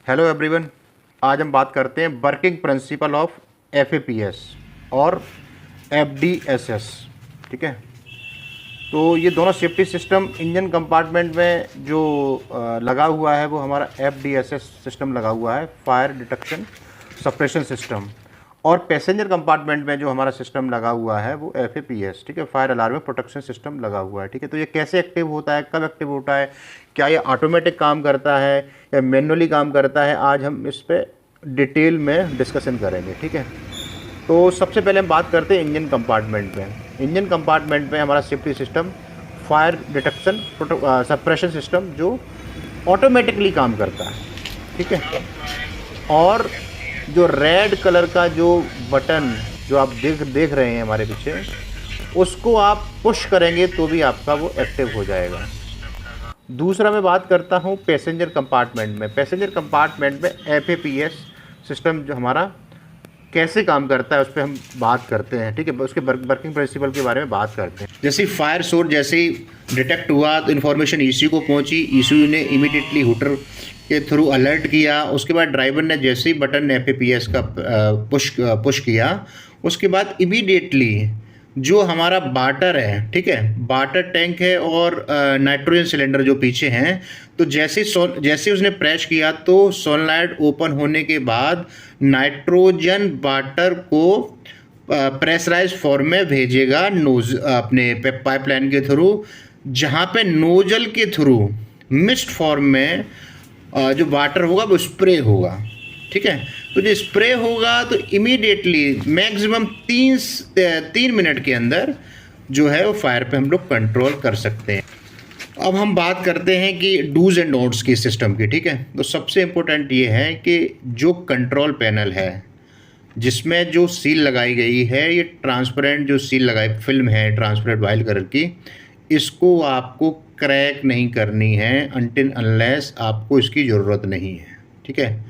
Hello everyone. आज हम बात करते हैं वर्किंग प्रिंसिपल ऑफ एफएपीएस और एफडीएसएस। ठीक है, तो ये दोनों सेफ्टी सिस्टम इंजन कंपार्टमेंट में जो लगा हुआ है वो हमारा एफडीएसएस सिस्टम लगा हुआ है, फायर डिटेक्शन सप्रेशन सिस्टम। और पैसेंजर कंपार्टमेंट में जो हमारा सिस्टम लगा हुआ है वो एफएपीएस, ठीक है, फायर अलार्म प्रोटेक्शन सिस्टम लगा हुआ है। ठीक है, तो ये कैसे एक्टिव होता है, कब एक्टिव होता है, क्या ये ऑटोमेटिक काम करता है या मैनुअली काम करता है, आज हम इस पर डिटेल में डिस्कशन करेंगे। ठीक है, तो सबसे पहले हम बात करते हैं इंजन कंपार्टमेंट में। इंजन कंपार्टमेंट में हमारा safety system fire detection suppression system जो ऑटोमेटिकली काम करता है। ठीक है, और जो रेड कलर का जो बटन जो आप देख रहे हैं हमारे पीछे, उसको आप पुश करेंगे तो भी आपका वो एक्टिव हो जाएगा। दूसरा मैं बात करता हूँ पैसेंजर कंपार्टमेंट में। पैसेंजर कंपार्टमेंट में एफएपीएस सिस्टम जो हमारा कैसे काम करता है उस पर हम बात करते हैं। ठीक है, उसके वर्किंग प्रिंसिपल के बारे में बात करते हैं। जैसे फायर सोर्स जैसे ही डिटेक्ट हुआ तो इन्फॉर्मेशन ईसीयू को पहुंची, ईसीयू ने इमीडिएटली हुटर के थ्रू अलर्ट किया। उसके बाद ड्राइवर ने जैसे ही बटन एफएपीएस का पुश किया, उसके बाद इमीडिएटली जो हमारा बाटर है, ठीक है, बाटर टैंक है और नाइट्रोजन सिलेंडर जो पीछे हैं, तो जैसे उसने प्रेस किया तो सोलनॉइड ओपन होने के बाद नाइट्रोजन बाटर को प्रेशराइज फॉर्म में भेजेगा अपने पाइपलाइन के थ्रू, जहाँ पे नोजल के थ्रू मिस्ट फॉर्म में जो वाटर होगा वो स्प्रे होगा। ठीक है, तो जो स्प्रे होगा तो इमीडिएटली मैक्सिमम 3 मिनट के अंदर जो है वो फायर पे हम लोग कंट्रोल कर सकते हैं। अब हम बात करते हैं कि डूज एंड डोंट्स की सिस्टम की। ठीक है, तो सबसे इम्पोर्टेंट ये है कि जो कंट्रोल पैनल है जिसमें जो सील लगाई गई है, ये ट्रांसपेरेंट जो सील लगाई फिल्म है ट्रांसपेरेंट वाइट कलर की, इसको आपको क्रैक नहीं करनी है अनटिल अनलेस आपको इसकी ज़रूरत नहीं है। ठीक है,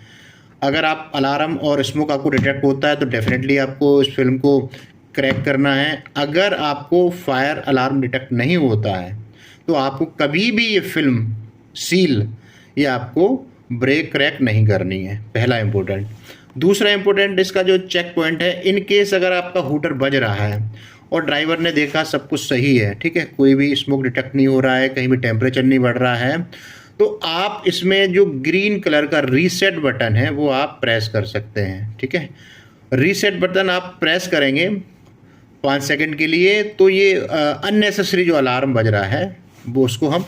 अगर आप अलार्म और स्मोक आपको डिटेक्ट होता है तो डेफिनेटली आपको इस फिल्म को क्रैक करना है। अगर आपको फायर अलार्म डिटेक्ट नहीं होता है तो आपको कभी भी ये फिल्म सील ये आपको ब्रेक क्रैक नहीं करनी है, पहला इम्पोर्टेंट। दूसरा इम्पोर्टेंट इसका जो चेक पॉइंट है, इन केस अगर आपका हूटर बज रहा है और ड्राइवर ने देखा सब कुछ सही है, ठीक है, कोई भी स्मोक डिटेक्ट नहीं हो रहा है, कहीं भी टेम्परेचर नहीं बढ़ रहा है, तो आप इसमें जो ग्रीन कलर का रीसेट बटन है वो आप प्रेस कर सकते हैं। ठीक है, रीसेट बटन आप प्रेस करेंगे 5 सेकंड के लिए तो ये अननेसेसरी जो अलार्म बज रहा है वो उसको हम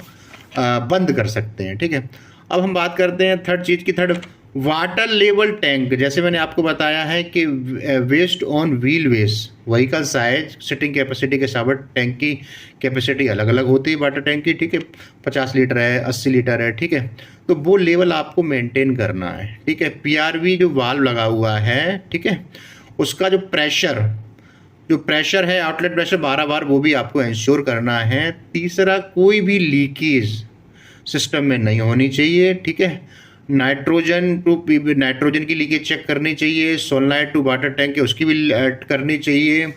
बंद कर सकते हैं। ठीक है, अब हम बात करते हैं थर्ड वाटर लेवल टैंक। जैसे मैंने आपको बताया है कि waste on wheel waste vehicle size sitting capacity के साथ टैंक की कैपेसिटी अलग अलग होती है वाटर टैंक की। ठीक है, 50 लीटर है, 80 लीटर है। ठीक है, तो वो लेवल आपको मेंटेन करना है। ठीक है, पीआरवी जो वाल्व लगा हुआ है, ठीक है, उसका जो प्रेशर है आउटलेट प्रेशर 12 बार वो भी आपको इंश्योर करना है। तीसरा, कोई भी लीकेज सिस्टम में नहीं होनी चाहिए। ठीक है, नाइट्रोजन की लीकेज चेक करनी चाहिए, सोलनॉइड टू वाटर टैंक है उसकी भी करनी चाहिए।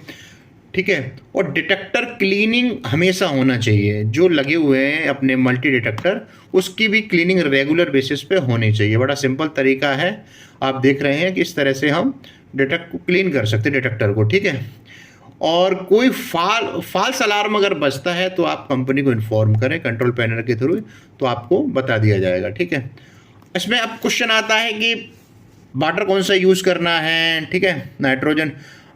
ठीक है, और डिटेक्टर क्लीनिंग हमेशा होना चाहिए, जो लगे हुए हैं अपने मल्टी डिटेक्टर उसकी भी क्लीनिंग रेगुलर बेसिस पे होनी चाहिए। बड़ा सिंपल तरीका है, आप देख रहे हैं कि इस तरह से हम डिटेक्ट को क्लीन कर सकते हैं डिटेक्टर को। ठीक है, और कोई फॉल्स अलार्म अगर बजता है तो आप कंपनी को इन्फॉर्म करें कंट्रोल पैनल के थ्रू, तो आपको बता दिया जाएगा। ठीक है, इसमें अब क्वेश्चन आता है कि वाटर कौन सा यूज़ करना है। ठीक है, नाइट्रोजन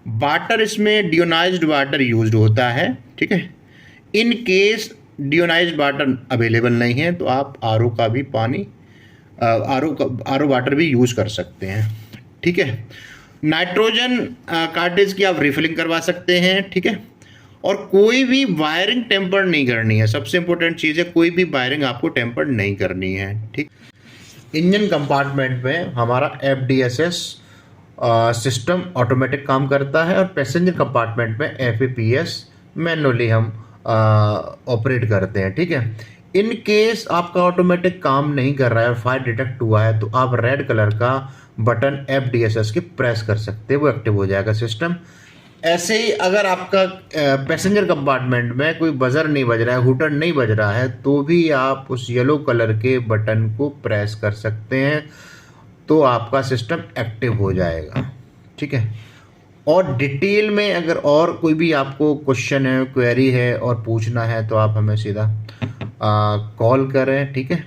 वाटर, इसमें डियोनाइज्ड वाटर यूज्ड होता है। ठीक है, इन केस डियोनाइज्ड वाटर अवेलेबल नहीं है तो आप आरओ का भी पानी आरओ वाटर भी यूज़ कर सकते हैं। ठीक है, नाइट्रोजन कार्टेज की आप रिफिलिंग करवा सकते हैं। ठीक है, और कोई भी वायरिंग टेम्पर्ड नहीं करनी है। सबसे इंपॉर्टेंट चीज़ है, कोई भी वायरिंग आपको टेम्पर्ड नहीं करनी है। ठीक, इंजन कंपार्टमेंट में हमारा एफडीएसएस सिस्टम ऑटोमेटिक काम करता है और पैसेंजर कंपार्टमेंट में एफएपीएस मैनुअली हम ऑपरेट करते हैं। ठीक है, इन केस आपका ऑटोमेटिक काम नहीं कर रहा है और फायर डिटेक्ट हुआ है तो आप रेड कलर का बटन एफडीएसएस की प्रेस कर सकते हैं, वो एक्टिव हो जाएगा सिस्टम। ऐसे ही अगर आपका पैसेंजर कंपार्टमेंट में कोई बजर नहीं बज रहा है, हूटर नहीं बज रहा है, तो भी आप उस येलो कलर के बटन को प्रेस कर सकते हैं तो आपका सिस्टम एक्टिव हो जाएगा। ठीक है, और डिटेल में अगर और कोई भी आपको क्वेश्चन है, क्वेरी है और पूछना है तो आप हमें सीधा कॉल करें। ठीक है।